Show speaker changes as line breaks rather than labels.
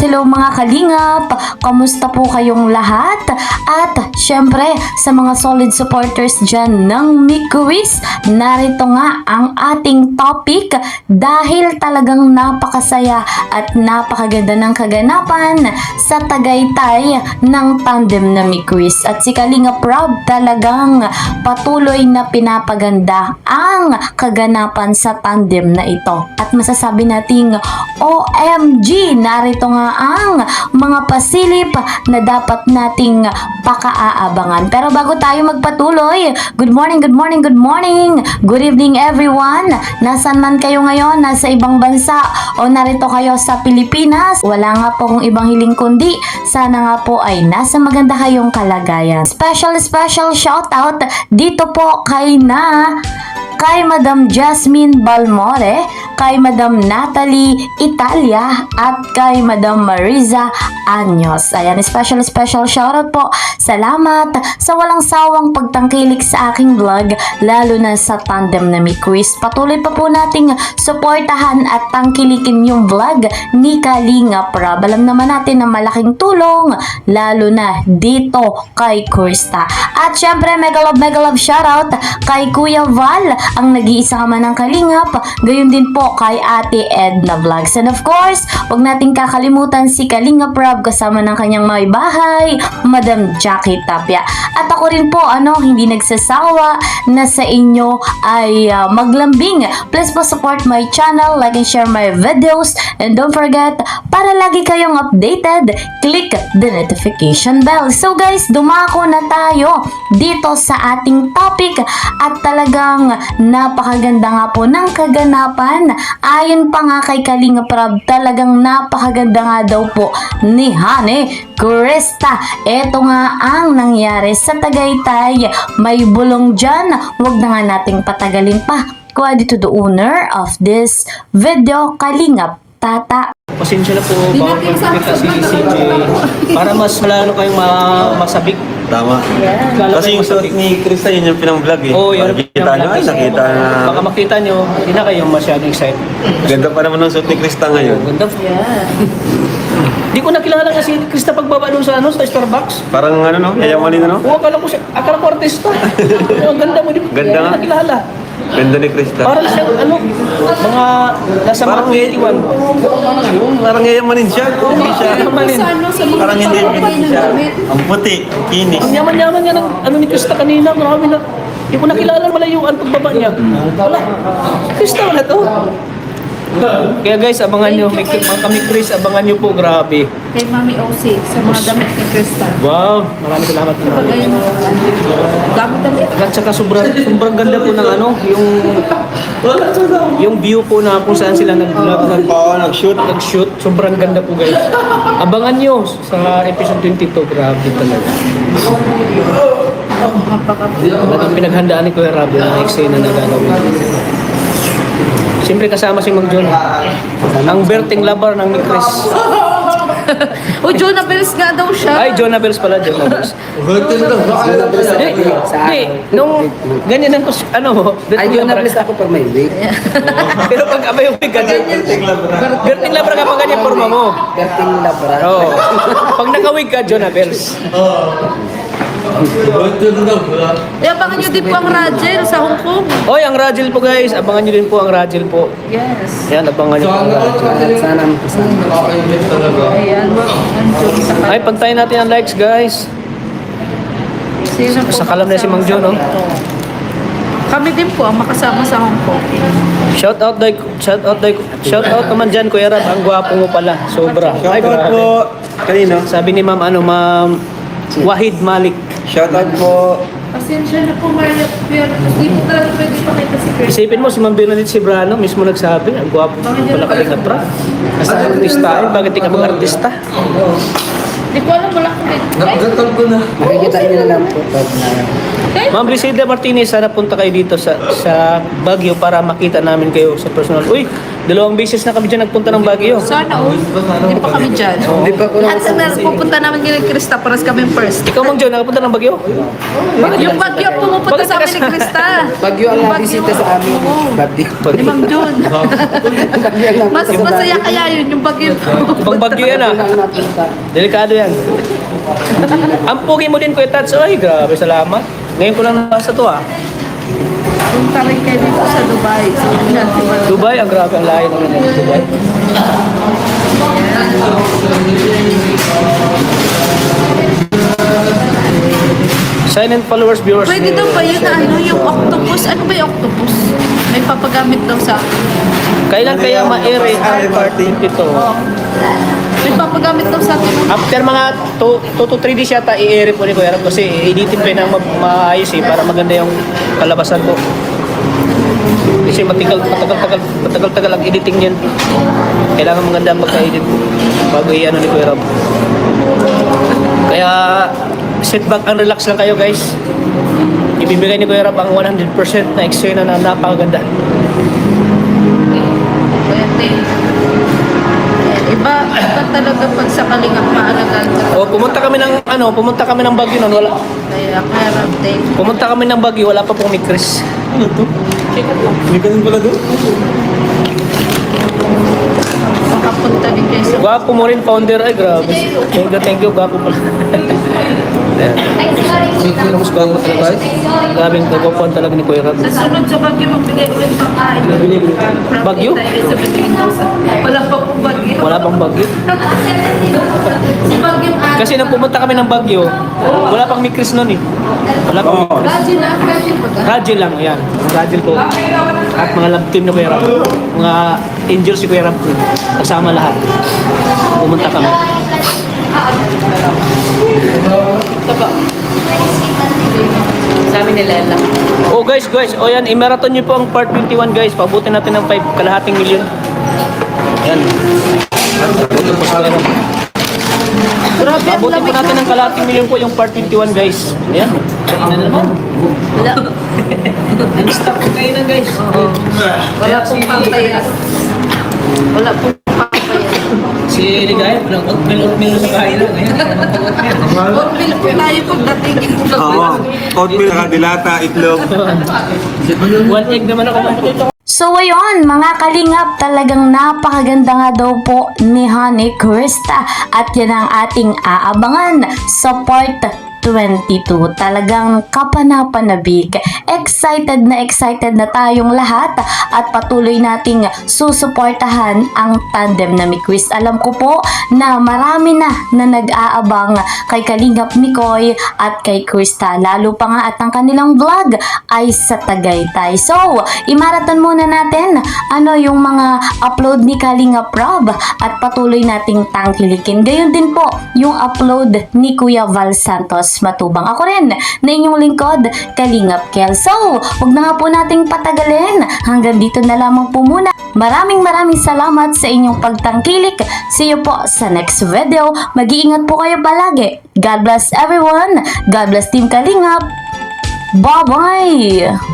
Hello mga kalingap, kamusta po kayong lahat? At syempre sa mga solid supporters dyan ng Mikuis, narito nga ang ating topic dahil talagang napakasaya at napakaganda ng kaganapan sa Tagaytay ng tandem na Mikuis. At si Kalingap Rob talagang patuloy na pinapaganda ang kaganapan sa tandem na ito. At masasabi nating OMG, narito nga ang mga pasilip na dapat nating pakaaabangan. Pero bago tayo magpatuloy, good morning, good morning, good morning, good evening everyone. Nasaan man kayo ngayon, nasa ibang bansa o narito kayo sa Pilipinas, wala nga po kung ibang hiling kundi sana nga po ay nasa maganda kayong kalagayan. Special shoutout dito po kay Madam Jasmine Balmore, kay Madam Natalie Italia, at kay Madam Mariza Anyos. Ayan, special shoutout po. Salamat sa walang sawang pagtangkilik sa aking vlog, lalo na sa tandem na Mikuis. Patuloy pa po nating suportahan at tangkilikin yung vlog ni Kalingap Rob. Alam naman natin na malaking tulong, lalo na dito kay Kursta. At syempre, mega love shoutout kay Kuya Val, ang nag-iisa ka man ng Kalingap, gayon din po kay Ate Edna Vlogs. And of course, huwag nating kakalimutan si Kalingap Rob kasama ng kanyang may bahay, Madam Jackie Tapia. At ako rin po, hindi nagsasawa na sa inyo ay maglambing. Please po support my channel, like and share my videos, and don't forget, para lagi kayong updated, click the notification bell. So guys, dumako na tayo dito sa ating topic at talagang napakaganda nga po ng kaganapan. Ayon pa nga kay Kalingap Rob, talagang napakaganda nga daw po ni Hane Kurista. Ito nga ang nangyari sa Tagaytay. May bulong dyan, wag na nga nating patagalin pa. Credit to the owner of this video, Kalingap Tata.
Pasensya na po, bawal magpapita si CJ para mas malalo kayong masabik.
Tama. Kasi yung suot ni Krista, yun yung pinang-vlog eh.
Oo, yun.
Nakita nyo, nakita na.
Baka makita nyo, hindi na kayo masyadong excited.
Ganda pa naman ng suot ni Krista ngayon.
Ganda. Di ko nakilala kasi si Krista pagbaba doon sa Starbucks.
Parang yayamanin
Oo, akala ko artista. Ang ganda mo, di ko
Ganda nga.
nakilala.
Ganda ni Krista.
Parang siyang mga nasa mga 21.
Parang yayamanin siya. Hindi siya.
Yayamanin.
Parang hindi siya. Ang puti, kinis.
Ang yaman-yaman nga ng ni Krista kanina. Marami na. Di ko nakilala wala yung pagbaba niya. Wala. Krista wala to. Kaya guys, abangan nyo. Kami Chris, abangan nyo po. Grabe.
Kay Mami OC sa mga damit ni Krista.
Wow. Maraming salamat na.
Pag ayun, damit.
At saka sobrang ganda po ng yung view po na kung saan sila nag-shoot. Sobrang ganda po guys. Abangan nyo sa episode 22. Grabe talaga. Talagang pinaghandaan ni Kuya Rob na eksena na gagawin. Siyempre kasama si Mang John. Ang berting lover ng ni Chris.
O, Jonah Bells nga daw siya.
Ay, Jonah Bells pala, Jonah Bells. Hindi, nung ganyan ang
Ay, Jonah Bells ako pag may wig.
pero pag abay yung wig, berting lover ka pag ganyan forma mo.
Berting labra.
Oo. Pag naka-wig ka, Jonah Bells.
Abangan nyo din po ang Rajel sa Hong Kong.
Oy, ang Rajel po guys. Abangan nyo din po ang Rajel po.
Yes.
Yan, abangan nyo po ang Rajel.
Sana makasama.
Ayan.
Ay, pantayin natin ang likes guys.
Sino po
Sa kalam na si Mang John, oh.
Kami din po ang makasama sa Hong Kong.
Shout out naman dyan, Kuya Rab. Ang gwapo mo pala. Sobra. Ay,
Shoutout
grabe.
po. Kanino?
Sabi ni Ma'am Wahid Malik.
Shoutout po.
Pasensya na po, Maria. Pero hindi po talaga pwede pakita si Krista.
Isipin mo, si Ma'am Bernadette Cibrano mismo nagsabi, ang gwapo mo pala Kalingap Rob. Kasi artista, bakit di ka mag-artista?
Hindi ko alam, wala ko din.
Makikita nyo na lang po pag na
Ma'am Brisida Martinez, sana punta kayo dito sa Baguio para makita namin kayo sa personal. Uy, 2 beses na kami dyan nagpunta ng Baguio.
Sana hindi pa kami dyan.
Hindi pa ko
At sa pupunta namin kay Krista, paras kami first.
Ikaw, Mang John, nakapunta ng Baguio?
Yung Bagyo, pumupunta
Bakit
sa amin ni
ka-
Krista.
Bagyo ang nabisita sa amin. Bagyo.
Ni Ma'am Jun.
Bagyo ang
Mas masaya kaya yun, yung Bagyo.
Ibang Baguio yan ah.
ang napunta.
Delikado yan. Ang pugi mo din, Kuya Tats. Ay, grabe, salamat. Ngayon ko lang nabasa to ah.
Punta rin kayo dito sa Dubai.
Dubai, ang grabe, ang layo naman yan. Dubai. Silent followers, viewers.
Pwede daw ba yun ano, yung octopus? Ano ba yung octopus? May papagamit daw sa
Kailan kaya ma-air ang part 22?
May papagamit daw sa atin.
After mga 2 to 3 days yata, i-air po ni Kuya Rab kasi editin pa yun ang maayos eh, para maganda yung kalabasan ko. Kasi matagal-tagal ang editing yan. Kailangan maganda ang pagka-edit bago i-ano ni Kuya Rab. Kaya sit back and relax lang kayo guys. Ibibigay ni Kuya Rab ang 100% na eksena na napakaganda.
Pwede. Iba talaga pag sa kalingap maalagaan ka.
O pumunta kami ng Baguio noon, wala.
Kaya meron din.
Pumunta kami ng Baguio, wala pa pong ni Chris.
Ano to? May ganun pala doon?
Makapunta din kayo sa...
Gwapo mo rin, founder. Ay, grabe. Thank you. Gwapo pala.
Mas bago talaga.
Grabe, nagwapuan talaga ni Kuya Rab.
Sa sunod sa Bagyo, magbigay ko yung pagkain.
Bagyo?
Wala pa po Bagyo.
Wala pang Baguio.
Si Bagyo
Kasi nang pumunta kami ng Baguio, wala pang ni Chris noon eh. Wala pang ni Chris.
Radyo na, radyo pa.
Radyo lang, yan. Radyo ko. At mga love team ni Kuya Rab. Mga angels si Kuya Rab. Kasama lahat. Pumunta kami.
Sa amin nila lang.
Oh guys, o yan, i-marathon nyo po ang part 21 guys. Pabutin natin ng 5 million. Yan. Pabutin po sa Kuya Rab.
Grabe, ang
Pabutin po
lamig
natin ng kalahating million po yung part 21 guys. Ayan. Kainan na naman.
Wala.
Stop po kayo na guys.
Wala pong pampayas. Wala pong pampayas.
Si Ligay, walang oatmeal sa kain lang.
Oatmeal po tayo pagdating.
Oo. Oatmeal, dilata, itlog.
1 egg naman ako makikita.
So ayun, mga kalingap, talagang napakaganda nga daw po ni Honey Krista at yan ang ating aabangan sa part 22. Talagang kapanapanabik. Excited na tayong lahat at patuloy nating susuportahan ang tandem na Mikwis. Alam ko po na marami na nag-aabang kay Kalingap Mikoy at kay Krista. Lalo pa nga at ang kanilang vlog ay sa Tagaytay. So, imaraton muna natin ano yung mga upload ni Kalingap Rob at patuloy nating tangkilikin. Gayon din po yung upload ni Kuya Val Santos Matubang. Ako rin na inyong lingkod, Kalingap Kel. So, huwag na nga po nating patagalin. Hanggang dito na lamang po muna. Maraming salamat sa inyong pagtangkilik. See you po sa next video. Mag-iingat po kayo palagi. God bless everyone. God bless Team Kalingap. Bye-bye!